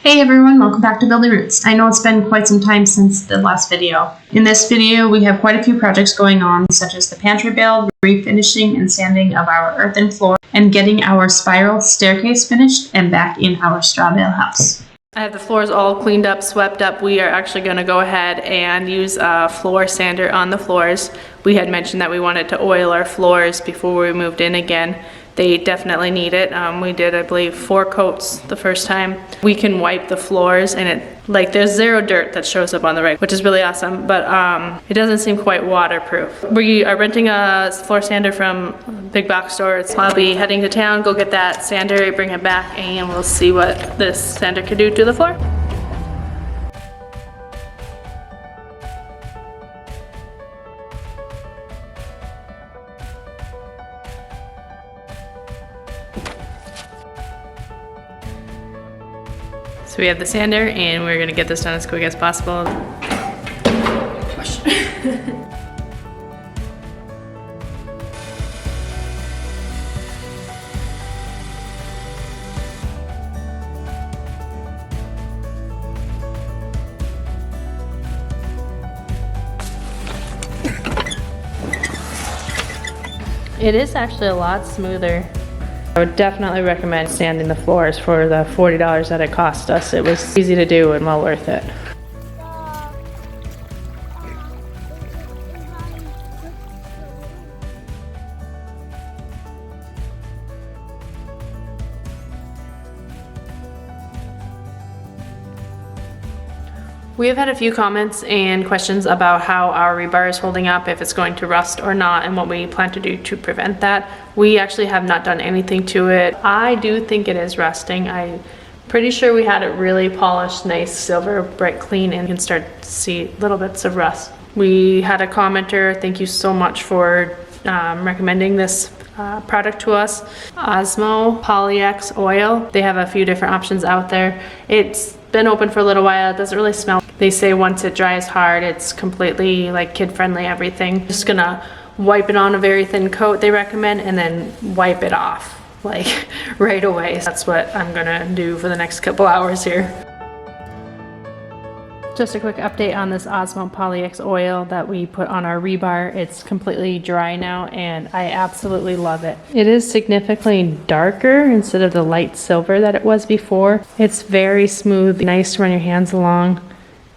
Hey everyone, welcome back to Building Roots. I know it's been quite some time since the last video. In this video, we have quite a few projects going on, such as the pantry bale, refinishing and sanding of our earthen floor, and getting our spiral staircase finished and back in our straw bale house. I have the floors all cleaned up, swept up. We are actually going to go ahead and use a floor sander on the floors. We had mentioned that we wanted to oil our floors before we moved in again. They definitely need it. We did, I believe, 4 coats the first time. We can wipe the floors and there's zero dirt that shows up on the rig, which is really awesome, but it doesn't seem quite waterproof. We are renting a floor sander from big box stores. I'll be heading to town, go get that sander, bring it back, and we'll see what this sander can do to the floor. So we have the sander and we're gonna get this done as quick as possible. It is actually a lot smoother. I would definitely recommend sanding the floors for the $40 that it cost us. It was easy to do and well worth it. We have had a few comments and questions about how our rebar is holding up, if it's going to rust or not, and what we plan to do to prevent that. We actually have not done anything to it. I do think it is rusting. I'm pretty sure we had it really polished, nice, silver, bright, clean, and you can start to see little bits of rust. We had a commenter, thank you so much for recommending this product to us. Osmo Polyx oil. They have a few different options out there. It's been open for a little while. It doesn't really smell. They say once it dries hard, it's completely like kid-friendly, everything. Just gonna wipe it on a very thin coat, they recommend, and then wipe it off like right away. That's what I'm gonna do for the next couple hours here. Just a quick update on this Osmo Polyx oil that we put on our rebar. It's completely dry now and I absolutely love it. It is significantly darker instead of the light silver that it was before. It's very smooth, nice to run your hands along.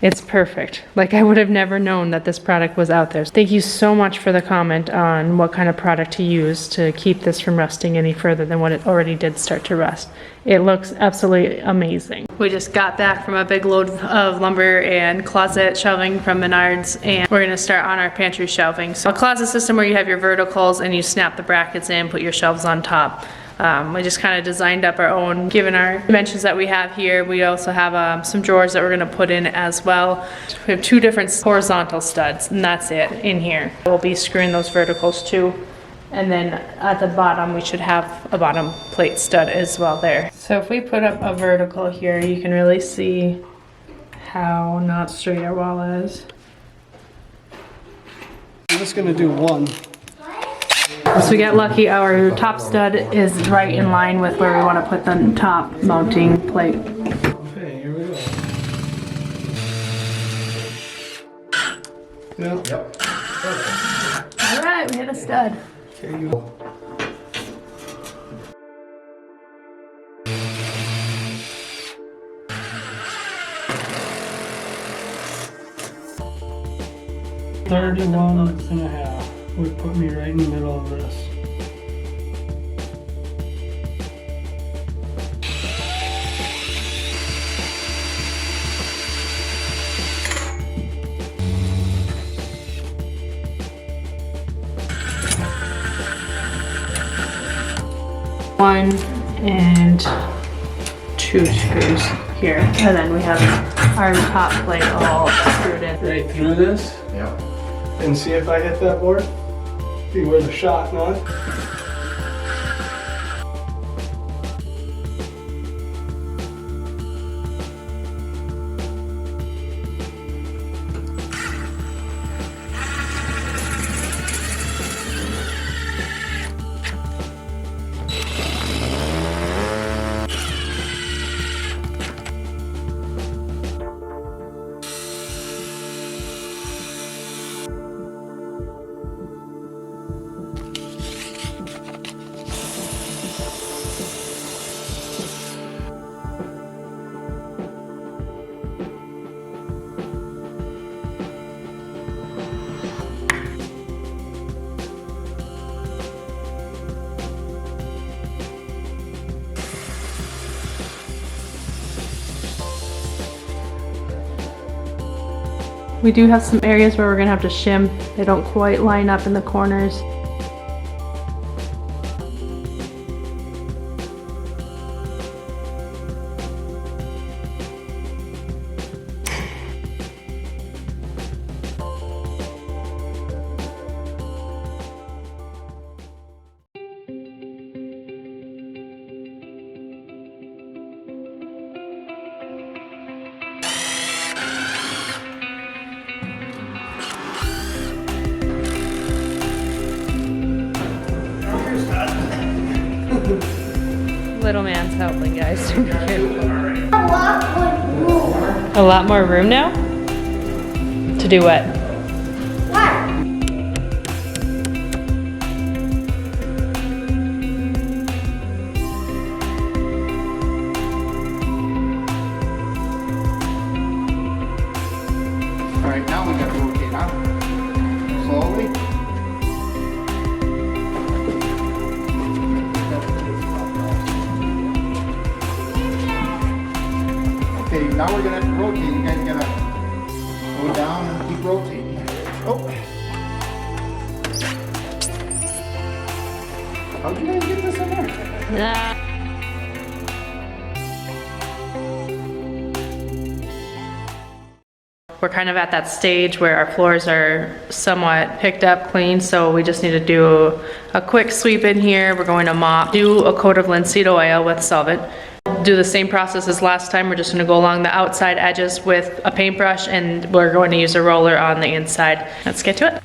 It's perfect. Like, I would have never known that this product was out there. Thank you so much for the comment on what kind of product to use to keep this from rusting any further than what it already did start to rust. It looks absolutely amazing. We just got back from a big load of lumber and closet shelving from Menards, and we're gonna start on our pantry shelving. So a closet system where you have your verticals and you snap the brackets in, put your shelves on top. We just kind of designed up our own, given our dimensions that we have here. We also have some drawers that we're gonna put in as well. We have 2 different horizontal studs, and that's it in here. We'll be screwing those verticals too. And then at the bottom, we should have a bottom plate stud as well there. So if we put up a vertical here, you can really see how not straight our wall is. I'm just gonna do one. So we got lucky, our top stud is right in line with where we want to put the top mounting plate. Okay, here we go. Yeah. Yep. All right, we hit a stud. Okay, you go. $31.5 would put me right in the middle of this. One and 2 screws here, and then we have our top plate all screwed in. Right through this? Yeah. And see if I hit that board? See where the shot not? We do have some areas where we're gonna have to shim. They don't quite line up in the corners. Little man's helping, guys. A lot more room now? To do what? Alright, now we gotta rotate, huh? Slowly. Okay, now we're gonna rotate. You guys gotta go down and keep rotating. Oh. How'd you guys get this in there? We're kind of at that stage where our floors are somewhat picked up clean, so we just need to do a quick sweep in here. We're going to mop, do a coat of linseed oil with solvent. Do the same process as last time. We're just gonna go along the outside edges with a paintbrush, and we're going to use a roller on the inside. Let's get to it.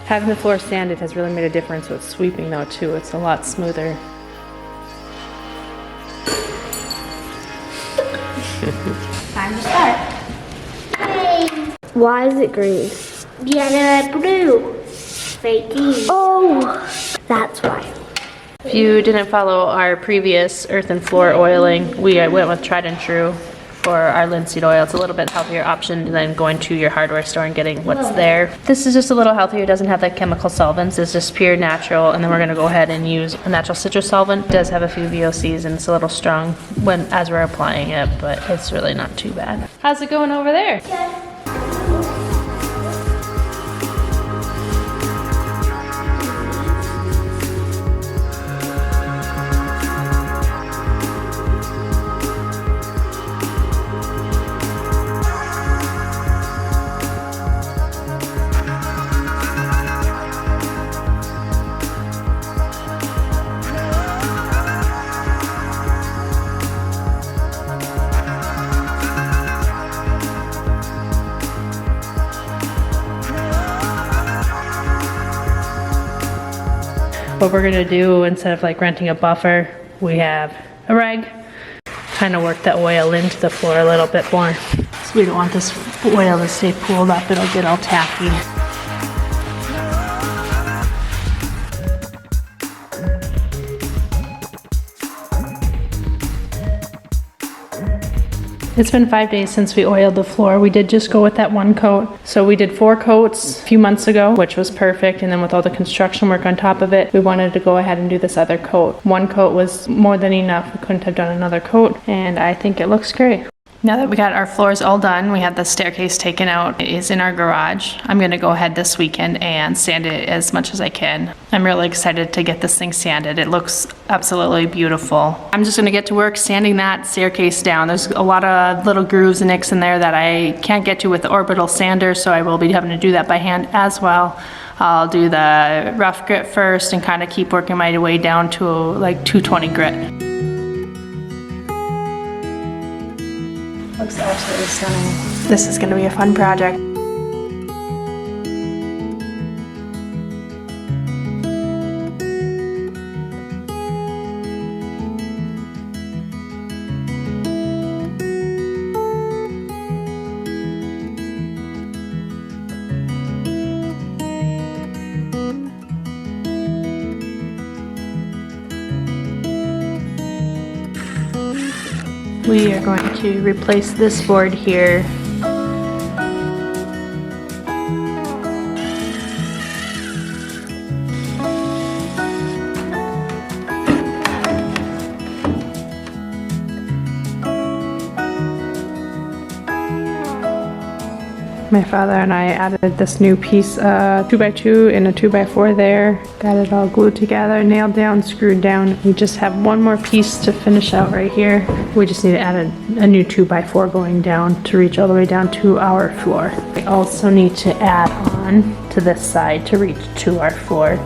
Having the floor sanded has really made a difference with sweeping though too. It's a lot smoother. Time to start. Why is it green? Yellow, blue. Faking. Oh, that's why. If you didn't follow our previous earthen floor oiling, we went with tried and true for our linseed oil. It's a little bit healthier option than going to your hardware store and getting what's there. This is just a little healthier. It doesn't have the chemical solvents. It's just pure natural. And then we're gonna go ahead and use a natural citrus solvent. It does have a few VOCs and it's a little strong as we're applying it, but it's really not too bad. How's it going over there? What we're gonna do, instead of like renting a buffer, we have a rag. Kind of work the oil into the floor a little bit more. So we don't want this oil to stay pooled up, it'll get all tacky. It's been 5 days since we oiled the floor. We did just go with that one coat. So we did 4 coats a few months ago, which was perfect. And then with all the construction work on top of it, we wanted to go ahead and do this other coat. One coat was more than enough. We couldn't have done another coat. And I think it looks great. Now that we got our floors all done, we had the staircase taken out. It is in our garage. I'm gonna go ahead this weekend and sand it as much as I can. I'm really excited to get this thing sanded. It looks absolutely beautiful. I'm just gonna get to work sanding that staircase down. There's a lot of little grooves and nicks in there that I can't get to with the orbital sander, so I will be having to do that by hand as well. I'll do the rough grit first and kind of keep working my way down to like 220 grit. Looks absolutely stunning. This is gonna be a fun project. We are going to replace this board here. My father and I added this new piece, 2x2 and a 2x4 there. Got it all glued together, nailed down, screwed down. We just have one more piece to finish out right here. We just need to add a new 2x4 going down to reach all the way down to our floor. We also need to add on to this side to reach to our floor.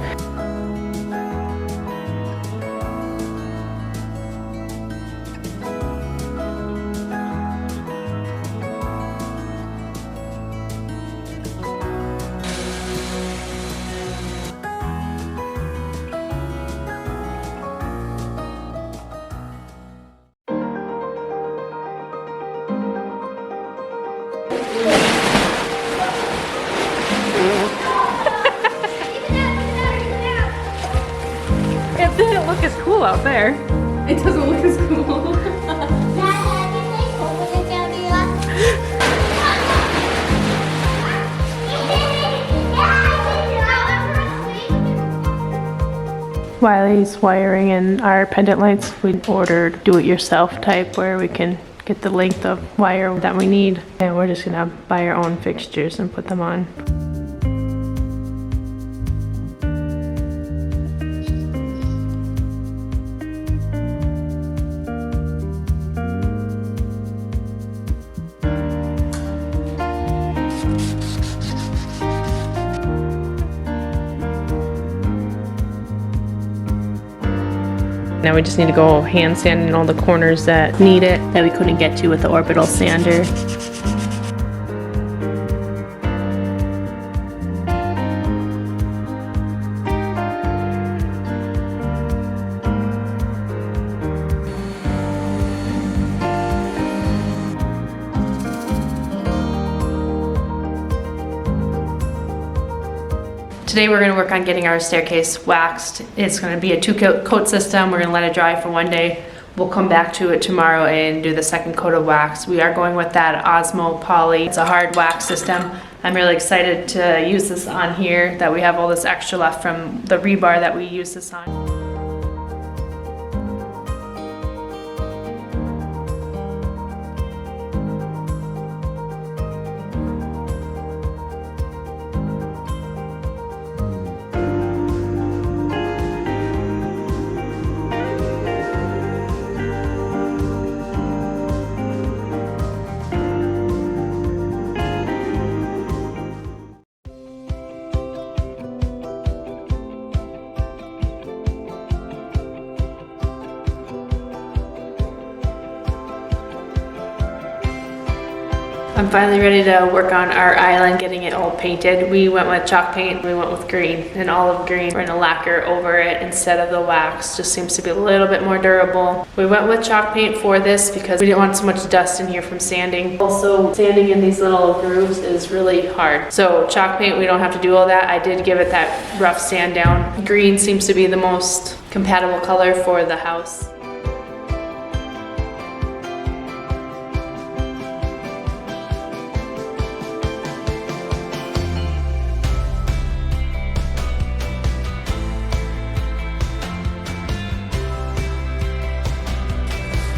It didn't look as cool out there. It doesn't look as cool. Wiley's wiring in our pendant lights. We ordered do-it-yourself type where we can get the length of wire that we need. And we're just gonna buy our own fixtures and put them on. Now we just need to go hand sand in all the corners that need it, that we couldn't get to with the orbital sander. Today we're going to work on getting our staircase waxed. It's going to be a two-coat system. We're going to let it dry for one day. We'll come back to it tomorrow and do the second coat of wax. We are going with that Osmo Poly. It's a hard wax system. I'm really excited to use this on here, that we have all this extra left from the rebar that we use this on. I'm finally ready to work on our island, getting it all painted. We went with chalk paint, we went with green, an olive green. We're gonna lacquer over it instead of the wax. Just seems to be a little bit more durable. We went with chalk paint for this because we didn't want so much dust in here from sanding. Also, sanding in these little grooves is really hard. So chalk paint, we don't have to do all that. I did give it that rough sand down. Green seems to be the most compatible color for the house.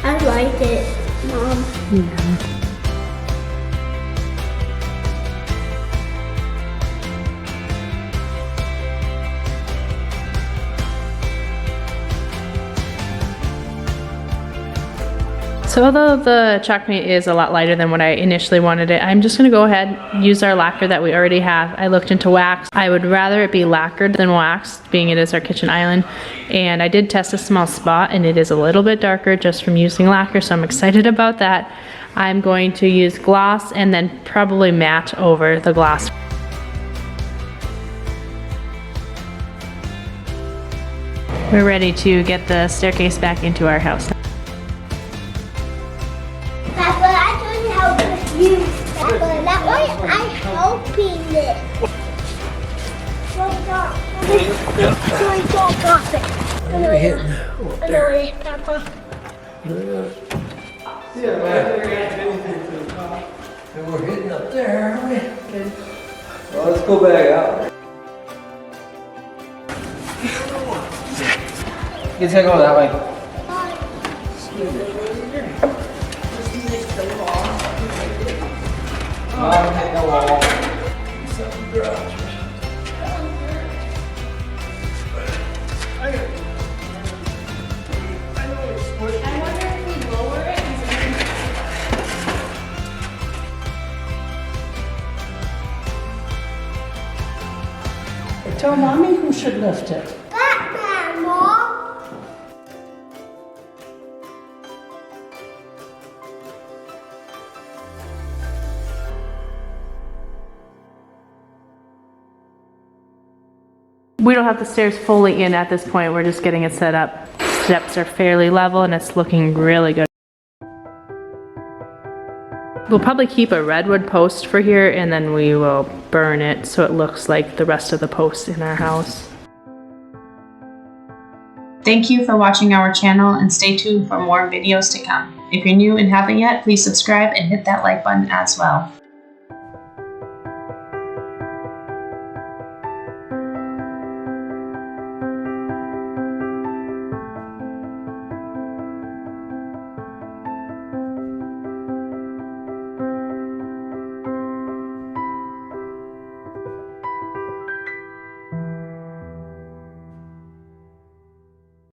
I like it, Mom. Yeah. So although the chalk paint is a lot lighter than what I initially wanted it, I'm just gonna go ahead and use our lacquer that we already have. I looked into wax. I would rather it be lacquered than waxed, being it is our kitchen island. And I did test a small spot and it is a little bit darker just from using lacquer, so I'm excited about that. I'm going to use gloss and then probably matte over the gloss. We're ready to get the staircase back into our house. That's what I told you how to use. That way I'm helping it. Don't drop it. We're hitting Papa. and we're hitting up there, aren't we? Well, let's go back out. You gotta go that way. I'll hit the wall. Some garage. I wonder if we lower it. Tell Mommy who should lift it. Batman, Mom. We don't have the stairs fully in at this point. We're just getting it set up. Steps are fairly level and it's looking really good. We'll probably keep a redwood post for here and then we will burn it so it looks like the rest of the posts in our house. Thank you for watching our channel and stay tuned for more videos to come. If you're new and haven't yet, please subscribe and hit that like button as well.